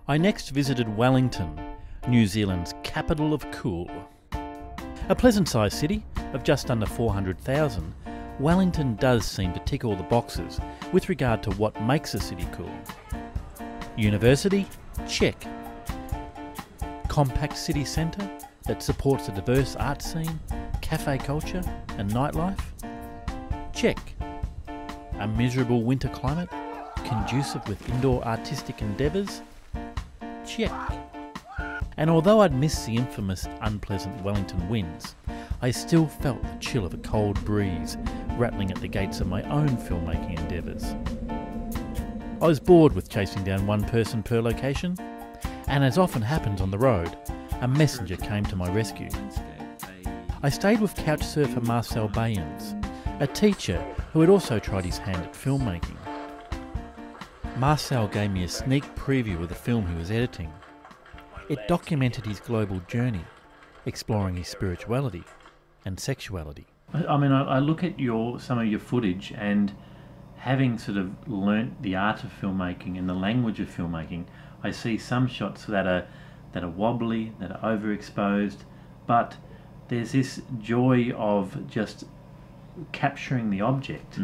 I next visited Wellington, New Zealand's capital of cool. A pleasant-sized city of just under 400,000, Wellington does seem to tick all the boxes with regard to what makes a city cool. University? Check. Compact city centre that supports a diverse art scene, cafe culture and nightlife? Check. A miserable winter climate conducive with indoor artistic endeavours? Check. And although I'd missed the infamous unpleasant Wellington winds, I still felt the chill of a cold breeze rattling at the gates of my own filmmaking endeavours. I was bored with chasing down one person per location, and as often happens on the road, a messenger came to my rescue. I stayed with couchsurfer Marcel Bayens, a teacher who had also tried his hand at filmmaking. Marcel gave me a sneak preview of the film he was editing. It documented his global journey, exploring his spirituality and sexuality. I mean, I look at some of your footage, and having sort of learnt the art of filmmaking and the language of filmmaking, I see some shots that are wobbly, that are overexposed, but there's this joy of just capturing the object,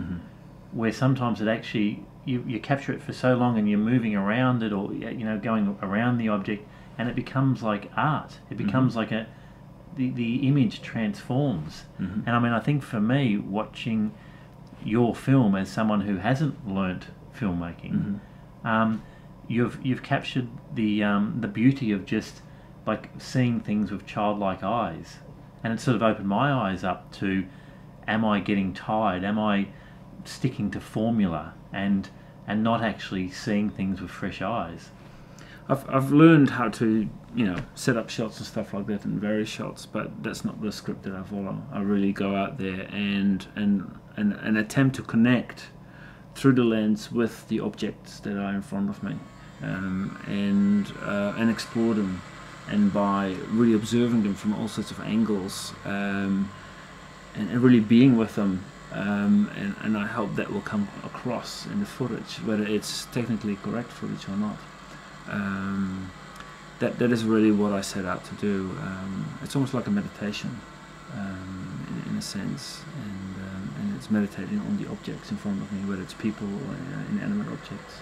where sometimes it actually you capture it for so long and you're moving around it, or going around the object, and it becomes like art. It becomes like the image transforms. And I mean, I think for me, watching your film as someone who hasn't learnt filmmaking, you've captured the beauty of just like seeing things with childlike eyes, and it sort of opened my eyes up to, am I getting tired? Am I sticking to formula and not actually seeing things with fresh eyes? I've learned how to set up shots and stuff like that in various shots, but that's not the script that I follow. I really go out there and attempt to connect through the lens with the objects that are in front of me, and explore them, and by really observing them from all sorts of angles, and really being with them, and I hope that will come across in the footage, whether it's technically correct footage or not. That is really what I set out to do. It's almost like a meditation, in a sense, and it's meditating on the objects in front of me, whether it's people or inanimate objects.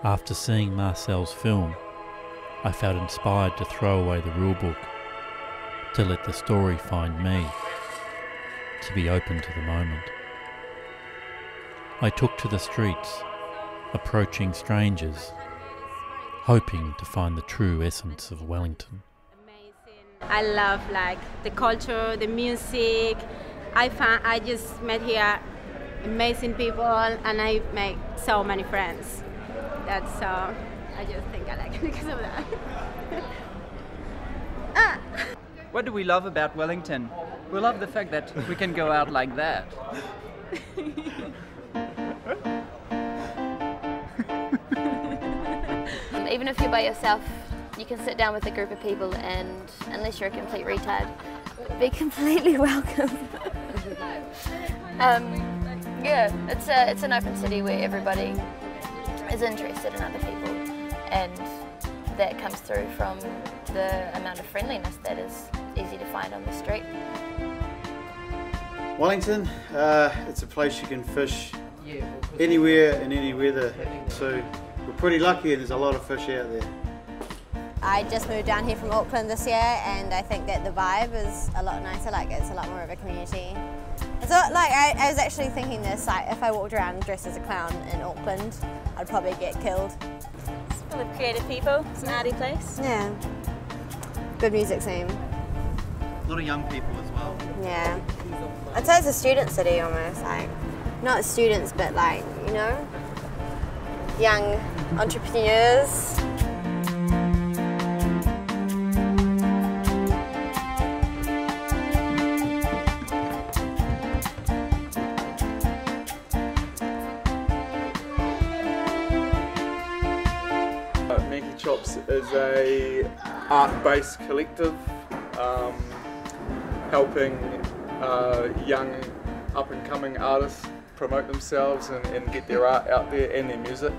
After seeing Marcel's film, I felt inspired to throw away the rulebook, to let the story find me, to be open to the moment. I took to the streets, approaching strangers, hoping to find the true essence of Wellington. I love the culture, the music. I just met here amazing people, and I make so many friends. I just think I like it because of that. What do we love about Wellington? We love the fact that we can go out like that. Even if you're by yourself, you can sit down with a group of people, and unless you're a complete retard, be completely welcome. Yeah, it's an open city where everybody is interested in other people, and that comes through from the amount of friendliness that is easy to find on the street. Wellington, it's a place you can fish anywhere in any weather, so we're pretty lucky and there's a lot of fish out there. I just moved down here from Auckland this year, and I think that the vibe is a lot nicer. It's a lot more of a community. So I was actually thinking this, if I walked around dressed as a clown in Auckland, I'd probably get killed. It's full of creative people, it's an arty place. Yeah. Good music scene. A lot of young people as well. Yeah. I'd say it's a student city almost, not students, but young entrepreneurs. Chops is a art-based collective helping young up-and-coming artists promote themselves and get their art out there and their music.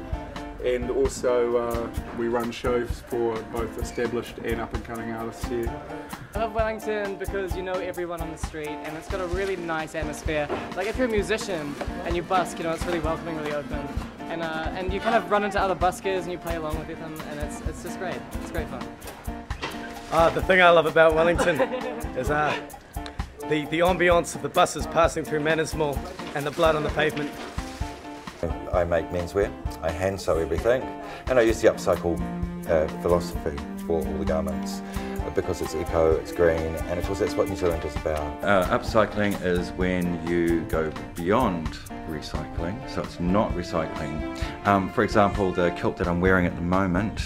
And also we run shows for both established and up-and-coming artists here. I love Wellington because you know everyone on the street and it's got a really nice atmosphere. Like if you're a musician and you busk, you know, it's really welcoming, really open. And you kind of run into other buskers and you play along with them and it's just great. It's great fun. The thing I love about Wellington is the ambience of the buses passing through Manners Mall and the blood on the pavement. I make menswear, I hand sew everything, and I use the upcycle philosophy for all the garments because it's eco, it's green, and of course that's what New Zealand is about. Upcycling is when you go beyond recycling, so it's not recycling. For example, the kilt that I'm wearing at the moment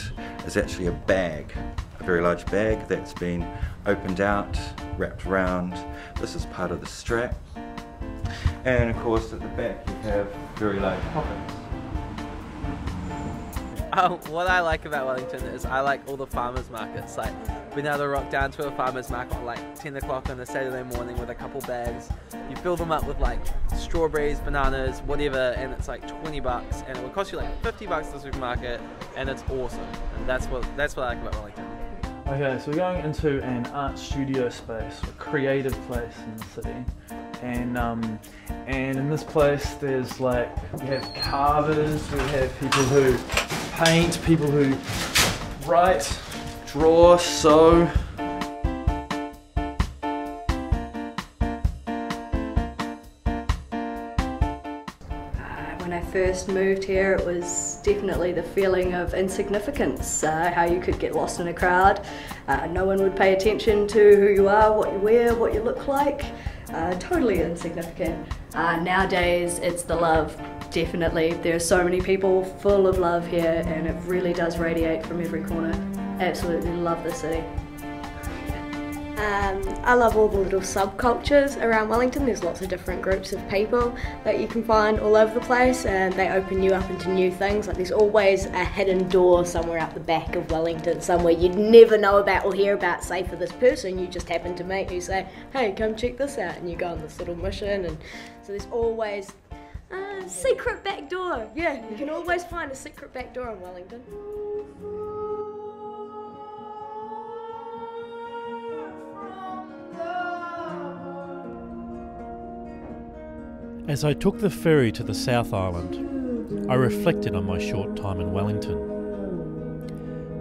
is actually a bag, a very large bag that's been opened out, wrapped around. This is part of the strap. And of course at the back you have very large pockets. What I like about Wellington is I like all the farmers markets. Like being able to rock down to a farmers market at like 10 o'clock on a Saturday morning with a couple bags. You fill them up with like strawberries, bananas, whatever, and it's like 20 bucks, and it will cost you like 50 bucks at the supermarket, and it's awesome. And that's what I like about Wellington. Okay, so we're going into an art studio space, a creative place in the city, and in this place there's like, we have carvers, we have people who paint, people who write, draw, sew. When I first moved here, it was definitely the feeling of insignificance, how you could get lost in a crowd. No one would pay attention to who you are, what you wear, what you look like. Totally insignificant. Nowadays, it's the love, definitely. There are so many people full of love here, and it really does radiate from every corner. Absolutely love the city. I love all the little subcultures around Wellington. There's lots of different groups of people that you can find all over the place, and they open you up into new things. Like there's always a hidden door somewhere out the back of Wellington, somewhere you'd never know about or hear about, say for this person you just happen to meet, who say, hey, come check this out, and you go on this little mission. And so there's always a secret back door. Yeah, you can always find a secret back door in Wellington. As I took the ferry to the South Island, I reflected on my short time in Wellington.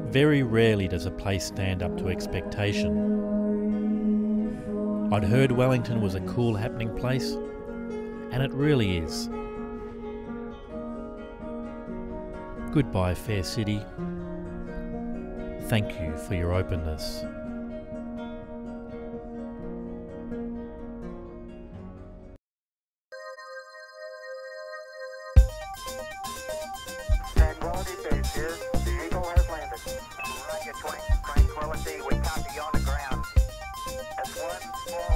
Very rarely does a place stand up to expectation. I'd heard Wellington was a cool, happening place, and it really is. Goodbye, fair city. Thank you for your openness. Tranquility Base here. The Eagle has landed. Tranquility, we copy you on the ground. That's one small